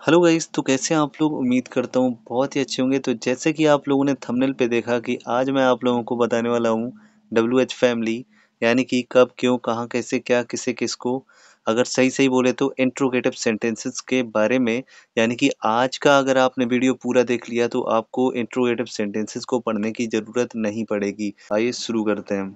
Hello guys, तो कैसे हैं आप लोग। उम्मीद करता हूँ बहुत ही अच्छे होंगे। तो जैसे कि आप लोगों ने थंबनेल पे देखा कि आज मैं आप लोगों को बताने वाला हूँ WH फैमिली, यानी कि कब क्यों कहाँ कैसे क्या किसे किसको, अगर सही सही बोले तो इंट्रोगेटिव सेंटेंसेस के बारे में। यानी कि आज का अगर आपने वीडियो पूरा देख लिया तो आपको इंट्रोगेटिव सेंटेंसेस को पढ़ने की ज़रूरत नहीं पड़ेगी। आइए शुरू करते हैं।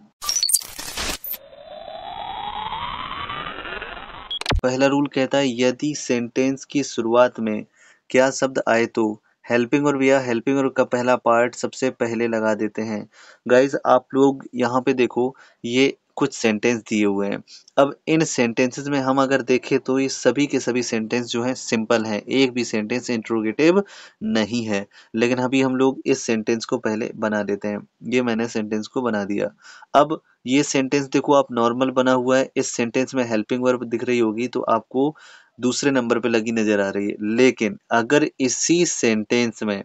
पहला रूल कहता है यदि सेंटेंस की शुरुआत में क्या शब्द आए तो हेल्पिंग और या हेल्पिंग और का पहला पार्ट सबसे पहले लगा देते हैं। गाइज आप लोग यहाँ पे देखो, ये कुछ सेंटेंस दिए हुए हैं। अब इन सेंटेंसेस में हम अगर देखें तो ये सभी के सभी सेंटेंस जो हैं सिंपल हैं, एक भी सेंटेंस इंट्रोगेटिव नहीं है। लेकिन अभी हम लोग इस सेंटेंस को पहले बना देते हैं। ये मैंने सेंटेंस को बना दिया। अब ये सेंटेंस देखो, आप नॉर्मल बना हुआ है। इस सेंटेंस में हेल्पिंग वर्ब दिख रही होगी तो आपको दूसरे नंबर पे लगी नजर आ रही है। लेकिन अगर इसी सेंटेंस में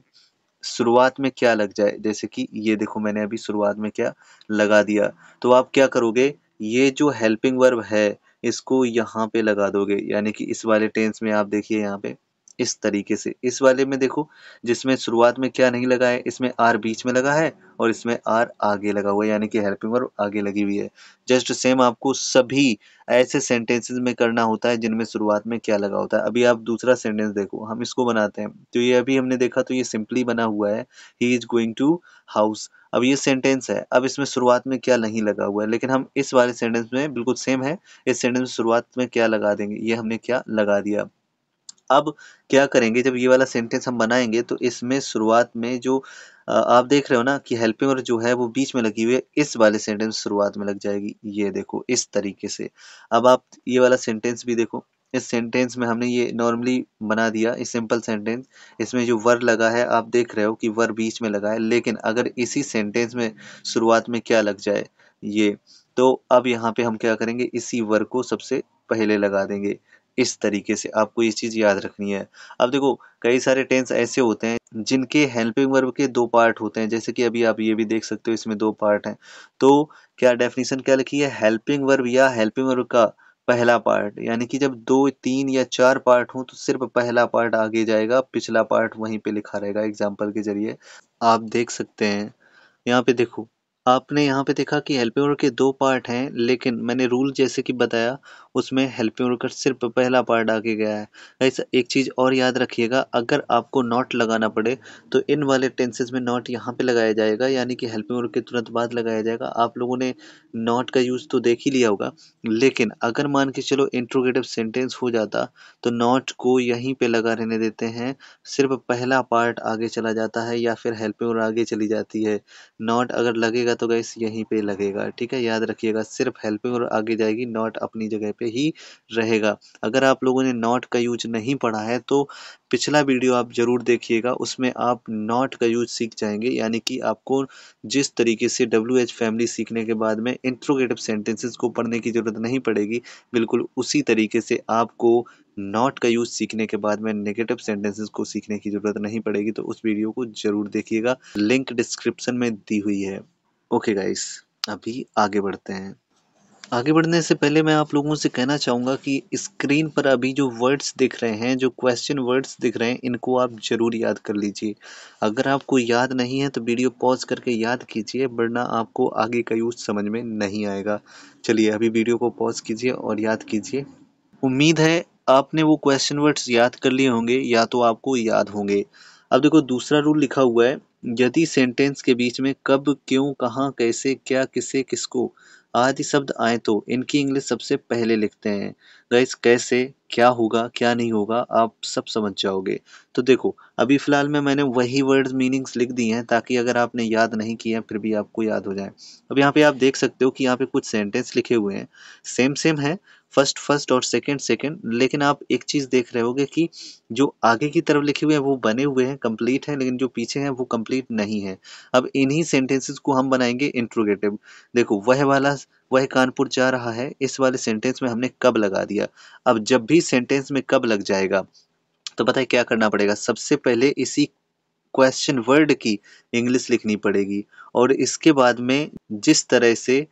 शुरुआत में क्या लग जाए, जैसे कि ये देखो मैंने अभी शुरुआत में क्या लगा दिया, तो आप क्या करोगे, ये जो हेल्पिंग वर्ब है इसको यहाँ पे लगा दोगे। यानी कि इस वाले टेंस में आप देखिए यहाँ पे इस तरीके से, इस वाले में देखो जिसमें शुरुआत में क्या नहीं लगा है, इसमें आर बीच में लगा है और इसमें आर आगे लगा हुआ है, यानी कि हेल्पिंग वर्ब आगे लगी हुई है। जस्ट सेम आपको सभी ऐसे सेंटेंसेस में करना होता है जिनमें शुरुआत में क्या लगा होता है। अभी आप दूसरा सेंटेंस देखो, हम इसको बनाते हैं। तो ये अभी हमने देखा तो ये सिंपली बना हुआ है, he is going to house. अब ये सेंटेंस है, अब इसमें शुरुआत में क्या नहीं लगा हुआ है, लेकिन हम इस वाले सेंटेंस में बिल्कुल सेम है। इस सेंटेंस में शुरुआत में क्या लगा देंगे, ये हमने क्या लगा दिया। अब क्या करेंगे, जब ये वाला सेंटेंस हम बनाएंगे तो इसमें शुरुआत में जो आप देख रहे हो ना कि हेल्पिंग और जो है वो बीच में लगी हुई है, इस वाले सेंटेंस शुरुआत में लग जाएगी। ये देखो इस तरीके से। अब आप ये वाला सेंटेंस भी देखो, इस सेंटेंस में हमने ये नॉर्मली बना दिया, इस सिंपल सेंटेंस। इसमें जो वर लगा है आप देख रहे हो कि वर बीच में लगा है, लेकिन अगर इसी सेंटेंस में शुरुआत में क्या लग जाए, ये, तो अब यहाँ पे हम क्या करेंगे, इसी वर को सबसे पहले लगा देंगे। इस तरीके से आपको ये चीज याद रखनी है। अब देखो, कई सारे टेंस ऐसे होते हैं जिनके हेल्पिंग वर्ब के दो पार्ट होते हैं, जैसे कि अभी आप ये भी देख सकते हो इसमें दो पार्ट हैं। तो क्या डेफिनेशन क्या लिखी है, हेल्पिंग वर्ब या हेल्पिंग वर्ब का पहला पार्ट, यानी कि जब दो तीन या चार पार्ट हो तो सिर्फ पहला पार्ट आगे जाएगा, पिछला पार्ट वहीं पे लिखा रहेगा। एग्जाम्पल के जरिए आप देख सकते हैं, यहाँ पे देखो, आपने यहाँ पे देखा कि हेल्पिंग वर्ब के दो पार्ट हैं, लेकिन मैंने रूल जैसे कि बताया उसमें हेल्पिंग वर्ब का सिर्फ पहला पार्ट आगे गया है। ऐसा एक चीज और याद रखिएगा, अगर आपको नॉट लगाना पड़े तो इन वाले टेंसेस में नॉट यहाँ पे लगाया जाएगा, यानी कि हेल्पिंग वर्ब के तुरंत बाद लगाया जाएगा। आप लोगों ने नॉट का यूज तो देख ही लिया होगा, लेकिन अगर मान के चलो इंट्रोगेटिव सेंटेंस हो जाता तो नॉट को यहीं पे लगा रहने देते हैं, सिर्फ पहला पार्ट आगे चला जाता है या फिर हेल्पिंग वर्ब आगे चली जाती है। नॉट अगर लगेगा तो गाइस यहीं पे लगेगा, ठीक है, याद रखिएगा। सिर्फ हेल्पिंग और आगे जाएगी, नॉट अपनी जगह पे ही रहेगा। अगर आप लोगों ने नॉट का यूज नहीं पढ़ा है तो पिछला वीडियो आप जरूर देखिएगा, उसमें आप नॉट का यूज सीख जाएंगे। यानी कि आपको जिस तरीके से WH फैमिली सीखने के बाद में इंट्रोगेटिव सेंटेंसेस को पढ़ने की जरूरत नहीं पड़ेगी, बिल्कुल उसी तरीके से आपको नॉट का यूज सीखने के बाद में नेगेटिव सेंटेंसेस को सीखने की जरूरत नहीं पड़ेगी। तो उस वीडियो को जरूर देखिएगा, लिंक डिस्क्रिप्शन में दी हुई है। ओके गाइस, अभी आगे बढ़ते हैं। आगे बढ़ने से पहले मैं आप लोगों से कहना चाहूँगा कि स्क्रीन पर अभी जो वर्ड्स दिख रहे हैं, जो क्वेश्चन वर्ड्स दिख रहे हैं, इनको आप ज़रूर याद कर लीजिए। अगर आपको याद नहीं है तो वीडियो पॉज करके याद कीजिए, वरना आपको आगे का यूज़ समझ में नहीं आएगा। चलिए अभी वीडियो को पॉज कीजिए और याद कीजिए। उम्मीद है आपने वो क्वेश्चन वर्ड्स याद कर लिए होंगे या तो आपको याद होंगे। अब देखो दूसरा रूल लिखा हुआ है, यदि सेंटेंस के बीच में कब क्यों कहाँ कैसे क्या किसे किसको आदि शब्द आए तो इनकी इंग्लिश सबसे पहले लिखते हैं। गाइस कैसे क्या होगा क्या नहीं होगा आप सब समझ जाओगे। तो देखो अभी फिलहाल में मैंने वही वर्ड्स मीनिंग्स लिख दी हैं ताकि अगर आपने याद नहीं किया फिर भी आपको याद हो जाए। अब यहाँ पे आप देख सकते हो कि यहाँ पे कुछ सेंटेंस लिखे हुए हैं, सेम सेम है, फर्स्ट फर्स्ट और सेकंड सेकंड, लेकिन आप एक चीज देख रहे होगे कि जो आगे की तरफ लिखे हुए हैं वो बने हुए हैं, कंप्लीट हैं, लेकिन जो पीछे हैं वो कंप्लीट नहीं है। अब इन्हीं सेंटेंसेस को हम बनाएंगे इंट्रोगेटिव। देखो वह कानपुर जा रहा है, इस वाले सेंटेंस में हमने कब लगा दिया। अब जब भी सेंटेंस में कब लग जाएगा तो पता है क्या करना पड़ेगा, सबसे पहले इसी क्वेश्चन वर्ड की इंग्लिश लिखनी पड़ेगी और इसके बाद में जिस तरह से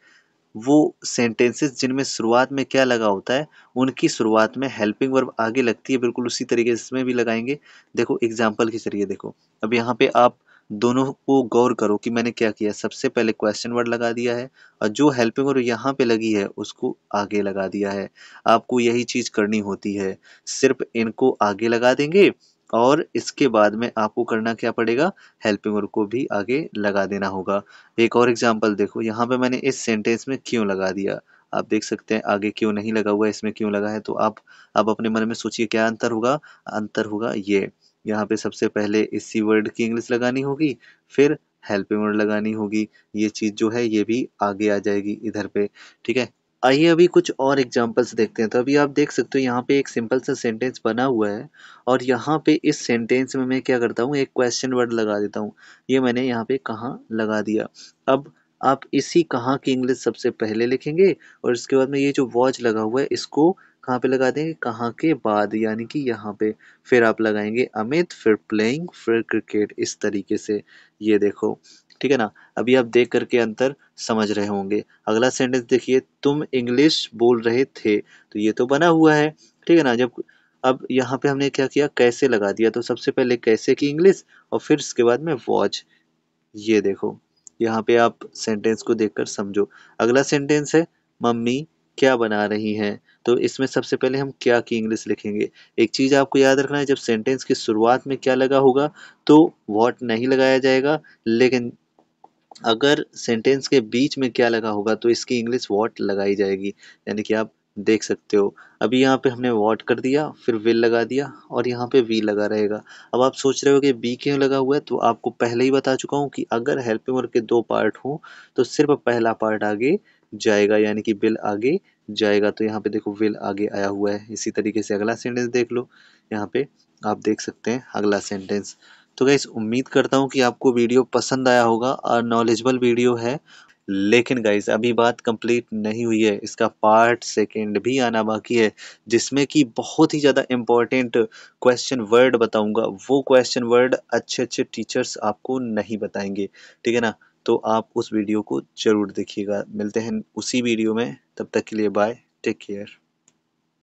वो सेंटेंसेस जिनमें शुरुआत में क्या लगा होता है, उनकी शुरुआत में हेल्पिंग वर्ब आगे लगती है, बिल्कुल उसी तरीके से इसमें भी लगाएंगे। देखो एग्जाम्पल के जरिए देखो, अब यहाँ पे आप दोनों को गौर करो कि मैंने क्या किया। सबसे पहले क्वेश्चन वर्ड लगा दिया है और जो हेल्पिंग वर्ब यहाँ पे लगी है उसको आगे लगा दिया है। आपको यही चीज करनी होती है, सिर्फ इनको आगे लगा देंगे और इसके बाद में आपको करना क्या पड़ेगा, हेल्पिंग वर्ब को भी आगे लगा देना होगा। एक और एग्जांपल देखो, यहाँ पे मैंने इस सेंटेंस में क्यों लगा दिया, आप देख सकते हैं आगे क्यों नहीं लगा हुआ है, इसमें क्यों लगा है। तो आप अपने मन में सोचिए क्या अंतर होगा। अंतर होगा ये, यहाँ पे सबसे पहले इसी वर्ड की इंग्लिश लगानी होगी, फिर हेल्पिंग वर्ड लगानी होगी। ये चीज जो है ये भी आगे आ जाएगी इधर पे, ठीक है। आइए अभी कुछ और एग्जांपल्स देखते हैं। तो अभी आप देख सकते हो यहाँ पे एक सिंपल सा सेंटेंस बना हुआ है और यहाँ पे इस सेंटेंस में मैं क्या करता हूँ, एक क्वेश्चन वर्ड लगा देता हूँ। ये मैंने यहाँ पे कहाँ लगा दिया। अब आप इसी कहाँ की इंग्लिश सबसे पहले लिखेंगे और इसके बाद में ये जो वॉच लगा हुआ है इसको कहाँ पे लगा देंगे, कहाँ के बाद, यानी कि यहाँ पे। फिर आप लगाएंगे अमित, फिर प्लेइंग, फिर क्रिकेट, इस तरीके से। ये देखो, ठीक है ना। अभी आप देख करके अंतर समझ रहे होंगे। अगला सेंटेंस देखिए, तुम इंग्लिश बोल रहे थे, तो ये तो बना हुआ है, ठीक है ना। जब अब यहाँ पे हमने क्या किया, कैसे लगा दिया, तो सबसे पहले कैसे की इंग्लिश और फिर इसके बाद में वॉच। ये देखो, यहाँ पे आप सेंटेंस को देखकर समझो। अगला सेंटेंस है, मम्मी क्या बना रही हैं, तो इसमें सबसे पहले हम क्या की इंग्लिश लिखेंगे। एक चीज आपको याद रखना है, जब सेंटेंस की शुरुआत में क्या लगा होगा तो व्हाट नहीं लगाया जाएगा, लेकिन अगर सेंटेंस के बीच में क्या लगा होगा तो इसकी इंग्लिश व्हाट लगाई जाएगी, यानी कि आप देख सकते हो। अभी यहाँ पे हमने व्हाट कर दिया, फिर विल लगा दिया और यहाँ पे वी लगा रहेगा। अब आप सोच रहे हो कि बी क्यों लगा हुआ है, तो आपको पहले ही बता चुका हूँ कि अगर हेल्पिंग वर्ब के दो पार्ट हों तो सिर्फ पहला पार्ट आगे जाएगा, यानी कि विल आगे जाएगा। तो यहाँ पे देखो विल आगे आया हुआ है। इसी तरीके से अगला सेंटेंस देख लो, यहाँ पे आप देख सकते हैं अगला सेंटेंस। तो गाइस उम्मीद करता हूँ कि आपको वीडियो पसंद आया होगा और नॉलेजेबल वीडियो है। लेकिन गाइस अभी बात कंप्लीट नहीं हुई है, इसका पार्ट सेकंड भी आना बाकी है, जिसमें कि बहुत ही ज़्यादा इम्पोर्टेंट क्वेश्चन वर्ड बताऊंगा। वो क्वेश्चन वर्ड अच्छे अच्छे टीचर्स आपको नहीं बताएंगे, ठीक है ना। तो आप उस वीडियो को जरूर देखिएगा। मिलते हैं उसी वीडियो में, तब तक के लिए बाय, टेक केयर।